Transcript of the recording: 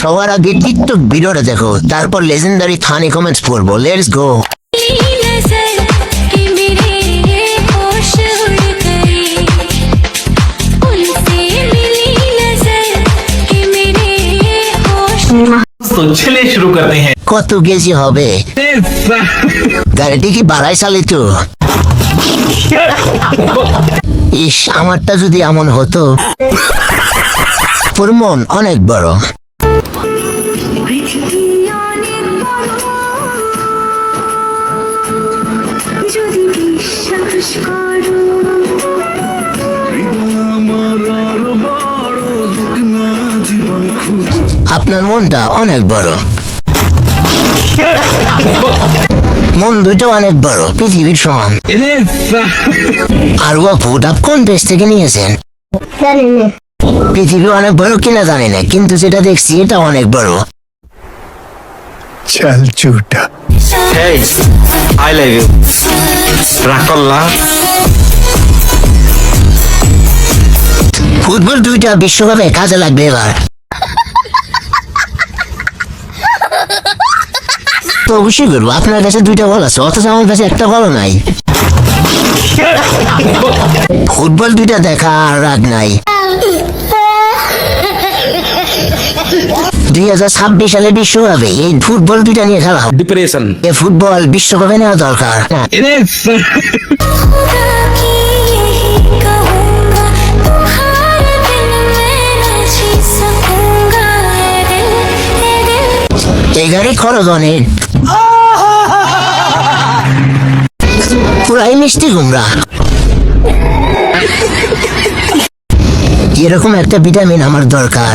সবার আগে টিকটক ভিডিওটা দেখো, তারপর লেজেন্ডারি ফানি কমেন্টস পড়বো। Let's go. तो चलिए शुरू करते हैं। কত কেজি হবে? গাড়িটি কি বাড়াই চালিত? ইস, আমারটা যদি এমন হতো। তোর মন অনেক বড়। আপনার মনটা অনেক বড়। মন দুটো অনেক বড়, পৃথিবীর সমান। আর ও ফুড কোন দেশ থেকে নিয়েছেন? পৃথিবী অনেক বড় কিনা জানি না, কিন্তু যেটা দেখছি এটা অনেক বড়। चल झूठा। Hey, I love you. রাকল্লা। ফুটবল দুইটা বিশ্বকাপে কাজে লাগবে এবার। তো অবশ্যই করবো। আপনার কাছে দুইটা বল আছে, অথচ আমার কাছে একটা বল নাই। ফুটবল দুইটা দেখা আর রাগ নাই। 2026 সালে বিশ্বকাপে এই ফুটবল দুইটা নিয়ে খেলা হবে। ডিপ্রেশন। এই ফুটবল বিশ্বকাপে নেওয়া দরকার। এই গাড়ি খরচ অনেক, পুরাই মিষ্টি কুমড়া। এরকম একটা ভিটামিন আমার দরকার।